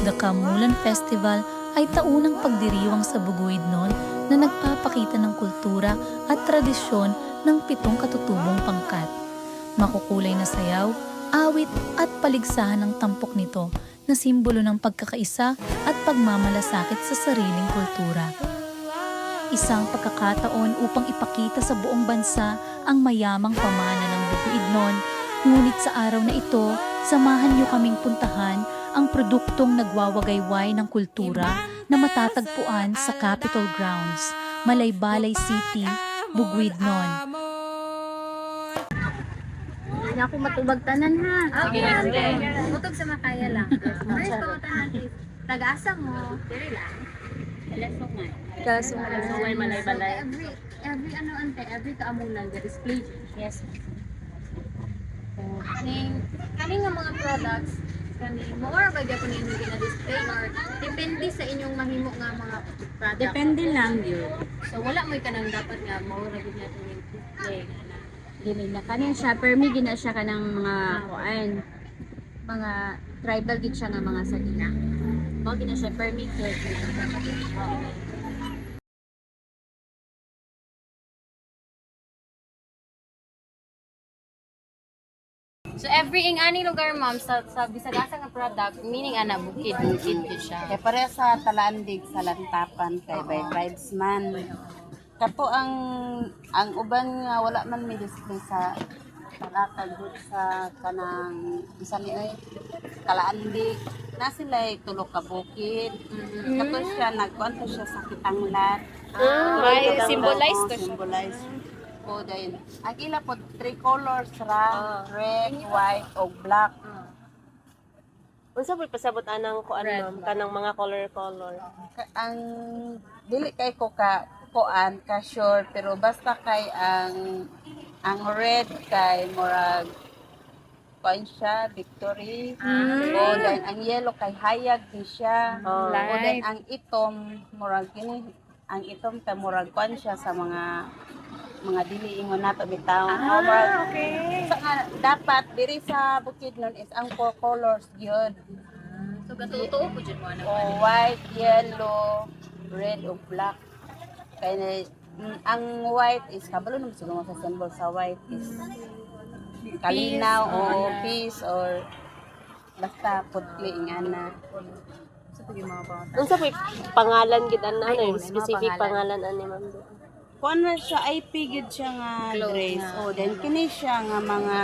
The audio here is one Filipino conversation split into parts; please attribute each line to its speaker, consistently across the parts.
Speaker 1: The Kamulan Festival ay taunang pagdiriwang sa Bukidnon na nagpapakita ng kultura at tradisyon ng 7 katutubong pangkat. Makukulay na sayaw, awit at paligsahan ng tampok nito na simbolo ng pagkakaisa at pagmamalasakit sa sariling kultura. Isang pagkakataon upang ipakita sa buong bansa ang mayamang pamana ng Bukidnon. Ngunit sa araw na ito, samahan niyo kaming puntahan ang produktong nagwawagayway ng kultura na matatagpuan sa Capitol Grounds, Malaybalay City, Bukidnon.
Speaker 2: Hindi ako matubag tanan ha.
Speaker 3: Okay, sige.
Speaker 2: Mutog sa makaya lang. First ko tanan is taga-asa mo. Diri lang.
Speaker 3: Kasungan, Malaybalay.
Speaker 2: Every ano ante, every kaamunan there is play. Yes. Kaning nga mga products more ba gyud kuno inyo gina-display or depende sa inyong mahimo nga mga product.
Speaker 3: Depende lang yun.
Speaker 2: So wala mo kanang dapat nga more ra gyud natin yung display na.
Speaker 3: Dili na kanin siya, pero may gina siya kanang mga kuan. Mga tribal gid siya nga mga salina. Mao gina siya permitted.
Speaker 2: So every ing ani lugar ma'am sa bisagasa nga product meaning ana bukid gid siya.
Speaker 4: Kaya pareha sa Talandig, sa Lantapan, kay by tribesman. Kapo ang uban nga wala man may display sa Talatag sa kanang bisan ni Talandig. Na sila tulo ka bukid. Kapo siya nagkuanto siya sa Kitanglat.
Speaker 2: May symbolize to siya.
Speaker 4: Symbolize. O dahil ang ila po 3 colors ra, red, white o black.
Speaker 5: Unsa po pasabot anang kuan
Speaker 2: Red,
Speaker 5: ma'am kanang mga color.
Speaker 4: Ang dili kay ko ka kuan ka short pero basta kay ang red kay murag kuan siya victory o then ang yellow kay hayag di siya o then ang itom murag kini ang itom kay murag kuan siya sa mga dili ingon nato bitaw okay. Sa dapat diri sa Bukidnon is ang 4 colors gyud.
Speaker 2: So gatutuo po jud mo ana.
Speaker 4: O white, yellow, red o black. Kaya ang white is kabalo naman siguro sa symbol sa white is kalinaw o peace or basta putli ingana.
Speaker 5: Unsa po pangalan gid ana ano specific pangalan ani ma'am?
Speaker 4: Kuan na siya IP gid siya nga dress. O then kini siya nga mga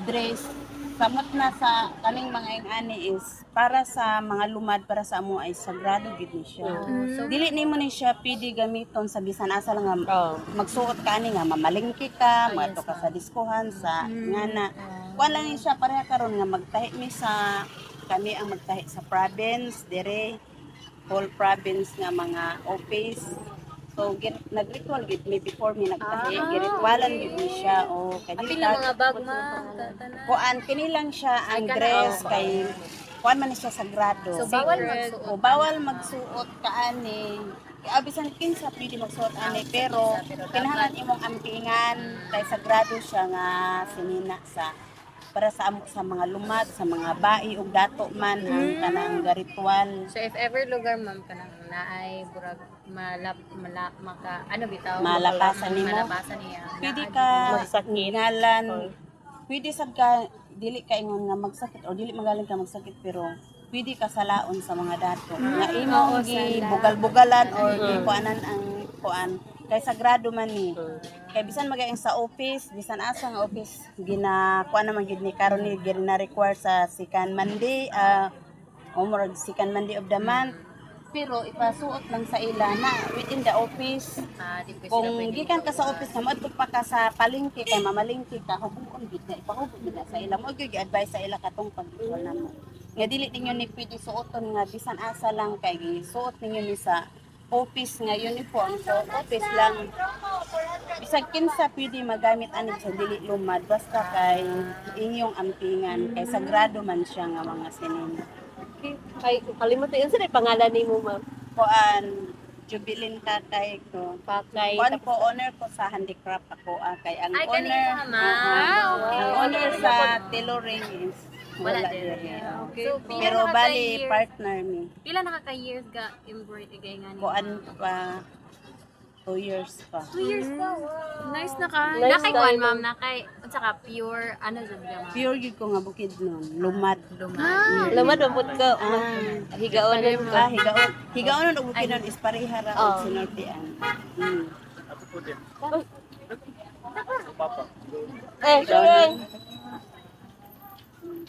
Speaker 4: dress samot na sa kaning mga ingani is para sa mga lumad para sa amo ay sagrado gid ni siya. So dili nimo ni siya pwede gamiton sa bisan asa lang nga magsuot ka ani nga mamalingki ka, maadto ka sa diskohan sa ngana. Kuan lang ni siya pareha karon nga magtahi mi sa kami ang magtahi sa province dire whole province nga mga office. So nag-ritual gid me before me nagtahi, giritwalan gid ni siya o
Speaker 2: Apil na mga bag ma
Speaker 4: kuan kini lang siya ang dress kay kuan man siya sagrado.
Speaker 2: So bawal magsuot.
Speaker 4: O bawal magsuot kaani. Abisan kinsa pwede magsuot ani pero kinahanglan imong ampingan kay sagrado siya nga sinina sa para sa amo sa mga lumad, sa mga bai ug dato man ang kanang ritual.
Speaker 2: So if ever lugar ma'am kanang naay burag maka ano bitaw
Speaker 4: Malapasan nimo.
Speaker 2: malapasan niya.
Speaker 4: Pwede ka ngalan. Pwede sad ka dili ka ingon nga magsakit o dili magaling ka magsakit pero pwede ka salaon sa mga dato. Nga imo gi bugal-bugalan or kuanan ang kuan kay sagrado man ni. Kay bisan magaing sa office, bisan asa nga office ginakuan naman gid ni karon ni gina-require sa second Monday o murag second Monday of the month. Pero ipasuot lang sa ila na within the office. Kung gikan ka sa office nga moadto pa ka sa palengke kay mamalengke ka hubuon gid na ipahubog gid na sa ila mo gyud advice sa ila katong pag-ikuan namo. Nga dili ninyo ni pwede suoton nga bisan asa lang kay gisuot ninyo ni sa office nga uniform so office lang bisag kinsa pwede magamit ani sa dili lumad basta kay inyong ampingan kay sagrado man siya nga mga sinina.
Speaker 5: Ay kalimutan unsa na pangalan nimo ma'am?
Speaker 4: Kuan Jubilin tatay ko.
Speaker 5: Patay.
Speaker 4: Kuan po owner ko sa handicraft ako kay ang
Speaker 2: Ay,
Speaker 4: owner
Speaker 2: kanina, ma'am.
Speaker 4: ang owner sa tailoring is
Speaker 2: Wala
Speaker 4: Wala
Speaker 2: diri.
Speaker 4: diri.
Speaker 2: Okay. So, pila
Speaker 4: Pero
Speaker 2: na
Speaker 4: bali
Speaker 2: years,
Speaker 4: partner ni.
Speaker 2: pila na ka years ga embroidery kay nga ni?
Speaker 4: Kuan pa 2 years pa.
Speaker 2: 2 years pa. Wow. Nice na ka.
Speaker 5: Nice
Speaker 2: Nakay
Speaker 5: tayo.
Speaker 2: kuan ma'am, nakay unsa ka pure ano jud ka ma'am?
Speaker 4: Pure gid ko nga bukid nun. Lumad.
Speaker 5: Lamad mapud ka. Higaonon ka.
Speaker 4: Higaon og bukid nun is pareha ra
Speaker 5: Oh.
Speaker 4: og sinortian. Mm.
Speaker 5: Sure.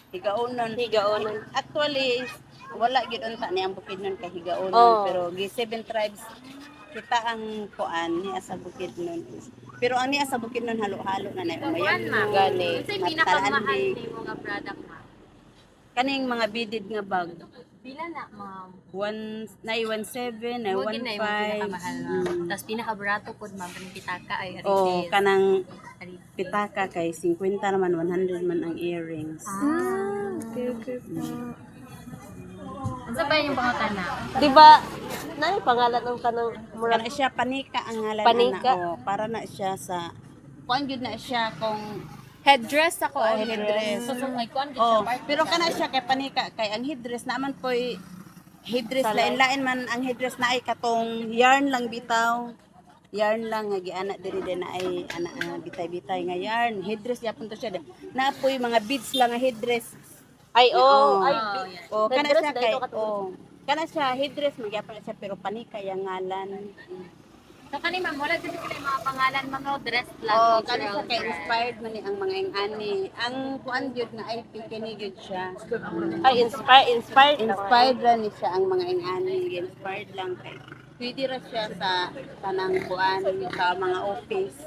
Speaker 4: Higaonon.
Speaker 5: Higaonon.
Speaker 4: Actually, wala gid unta ni ang bukid nun kay higaonon,
Speaker 5: Oh.
Speaker 4: pero gi 7 tribes kita ang kuan ni sa bukid nun. Pero ang niya sa bukid nun halo-halo na na
Speaker 2: Kuan
Speaker 4: umayan.
Speaker 2: ma'am.
Speaker 5: Gani.
Speaker 2: Unsay pinakamahal nimo nga product ma'am?
Speaker 4: Kaning mga beaded nga bag.
Speaker 2: Pila na ma'am?
Speaker 4: 1.17, na
Speaker 2: Huwag na yung
Speaker 4: 1.5.
Speaker 2: pinakamahal ma'am. Tapos pinakabarato po ma'am, kanang pitaka ay
Speaker 4: Oh,
Speaker 2: harites.
Speaker 4: kanang
Speaker 2: Harites.
Speaker 4: pitaka kay 50 naman, 100 man ang earrings.
Speaker 2: Unsa ba yung pangutana?
Speaker 5: Di ba, nani pangalan ng kanang murag
Speaker 4: Kana siya panika ang ngalan
Speaker 5: Panika?
Speaker 4: na para na siya sa kuan gyud na siya kung
Speaker 2: Headdress ako.
Speaker 4: headdress.
Speaker 2: So, may kuan
Speaker 4: Oh, pero kana siya kay panika kay ang headdress naman po'y headdress lain-lain man ang headdress na ay katong yarn lang bitaw. Yarn lang nga giana diri din na ay ana bitay-bitay nga yarn. Headdress yapon to siya. Na po'y mga beads lang nga headdress.
Speaker 5: ay
Speaker 4: Oo.
Speaker 5: ay
Speaker 4: Oh, kana
Speaker 5: headdress
Speaker 4: siya
Speaker 5: na
Speaker 4: kay
Speaker 5: ito katulad.
Speaker 4: kana siya headdress magyapon na siya pero panika yang ngalan.
Speaker 2: So, kani ma'am, wala dito sila yung mga pangalan, mga dress lang.
Speaker 4: Oh,
Speaker 2: natural
Speaker 4: kana siya kay
Speaker 2: dress.
Speaker 4: inspired man ni ang mga ingani. Ang kuan gyud na ay kini gyud siya.
Speaker 5: Ay inspired
Speaker 4: Inspired ra ni siya ang mga ingani, inspired lang kay. Pwede ra siya sa tanang kuan sa mga office.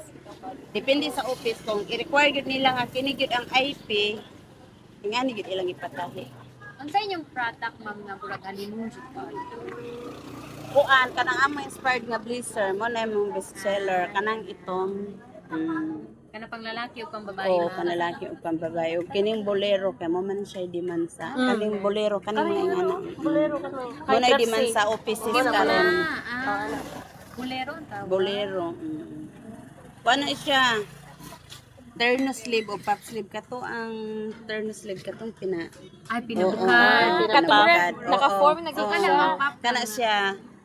Speaker 4: Depende sa office kung i-require gyud nila nga kini gyud ang IP, ingani gyud ilang ipatahi.
Speaker 2: Unsa inyong product ma'am nga burag alimong jud ka?
Speaker 4: Kuan kanang amo inspired nga blazer mo na imong bestseller kanang itong
Speaker 2: Kana pang lalaki o pang babae?
Speaker 4: o
Speaker 2: ma'am?
Speaker 4: panlalaki o pambabae o kining bolero kay mo man siya demand sa kaning bolero kaning mga ingana.
Speaker 5: bolero ka no.
Speaker 4: Mo na demand sa offices karon.
Speaker 2: Bolero ang tawag.
Speaker 4: Bolero. Paano siya? Terno sleeve o puff sleeve kato ang terno sleeve katong pina.
Speaker 2: Ay,
Speaker 4: Oo,
Speaker 2: pinabukad.
Speaker 4: pinabukad.
Speaker 2: Naka-form,
Speaker 4: Oo,
Speaker 2: nagkakala
Speaker 4: oo.
Speaker 2: mga puff.
Speaker 4: Kana siya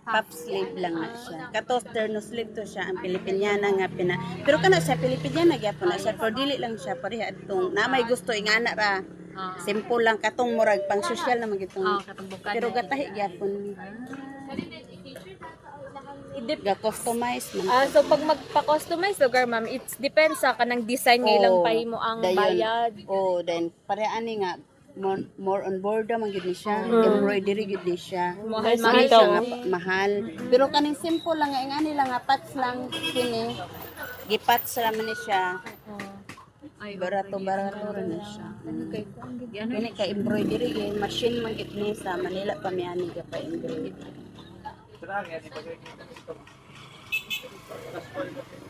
Speaker 4: puff sleeve lang na siya. Kato terno sleeve to siya ang Pilipiniana nga pina. Pero kana siya Pilipiniana gyapon na siya pero dili lang siya pareha adtong na may gusto ingana ra. Simple lang katong murag pang social naman gitong.
Speaker 2: Katong bukad.
Speaker 4: Pero gatahi gyapon. Ga-customize man.
Speaker 6: So pag magpa-customize lugar ma'am, it depends sa kanang design nga ilang pahimo ang
Speaker 4: dayon.
Speaker 6: bayad.
Speaker 4: Oh, then pareani nga more on board man gid ni siya. Embroidery gid ni siya.
Speaker 6: Mahal
Speaker 4: Mahal
Speaker 6: siya.
Speaker 4: nga mahal. Pero kaning simple lang nga ingani lang nga pats lang kini. Gipats ra man ni siya.
Speaker 2: Ay,
Speaker 4: Barato rin na siya. Kini kay embroidery gid machine man gid ni sa Manila pa miani ka pa embroidery.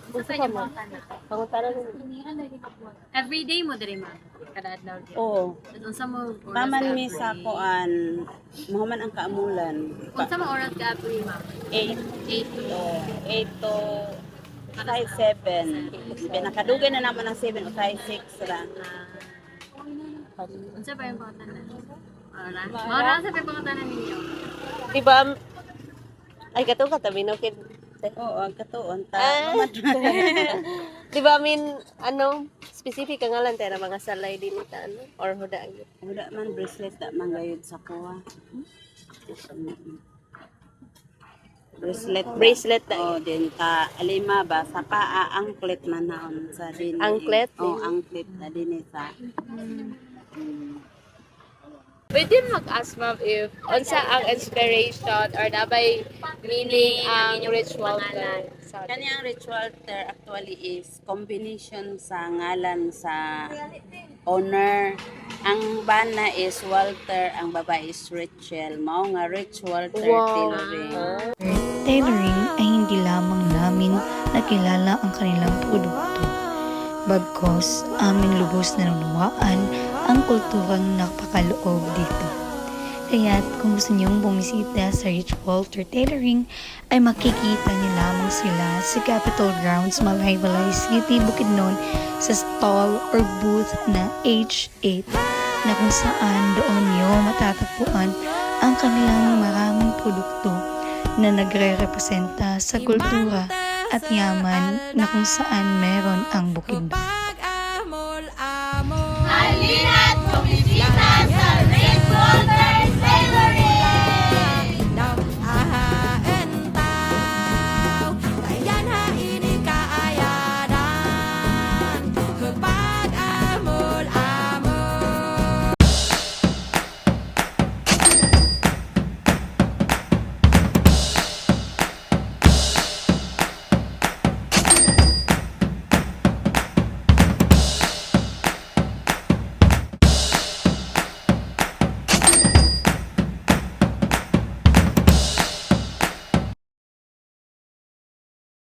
Speaker 2: Unsa inyong pangutana?
Speaker 5: Pangutana
Speaker 2: Everyday mo diri ma'am. Kada adlaw gyud.
Speaker 4: Oh,
Speaker 2: Unsa mo oras
Speaker 4: taman
Speaker 2: ka
Speaker 4: mi sa
Speaker 2: every-
Speaker 4: kuan. Muhammad ang kaamulan.
Speaker 2: Unsa mo oras ka every ma'am?
Speaker 4: 8
Speaker 2: 8 to
Speaker 4: 8 to 5-7. Pinakadugay na naman ng 7 o 5-6 ra.
Speaker 2: Unsa ba yung pangutana? Oras sa pangutana ninyo.
Speaker 5: Di ba ay kato ka tabi no kid.
Speaker 4: Oo, ang katuon ta.
Speaker 5: Di ba ano specific ang ngalan tayo na mga salay din ita ano or huda gyud.
Speaker 4: Wala man bracelet da man gayud sa kuha. Bracelet
Speaker 5: na
Speaker 4: oh din ta alima ba sa paa anklet man naon sa din.
Speaker 5: Anklet?
Speaker 4: Oh, anklet na din sa.
Speaker 6: Pwede mag-ask ma'am if unsa ang inspiration or nabay meaning ang ritual sa
Speaker 4: Kani ang ritual ter actually is combination sa ngalan sa owner. Ang bana is Walter, ang babae is Rachel. Mao nga ritual ter tailoring.
Speaker 1: Tailoring ay hindi lamang namin nakilala ang kanilang produkto. Bagkos, amin lubos na nunawaan ang kulturang napakaloob dito. Kaya't kung gusto niyong bumisita sa Rich Walter Tailoring, ay makikita niyo lamang sila sa Capitol Grounds, Malaybalay City, Bukidnon sa stall or booth na H8. na kung saan doon nyo matatagpuan ang kanilang maraming produkto na nagre-representa sa kultura at yaman na kung saan meron ang bukidnon.
Speaker 7: Halina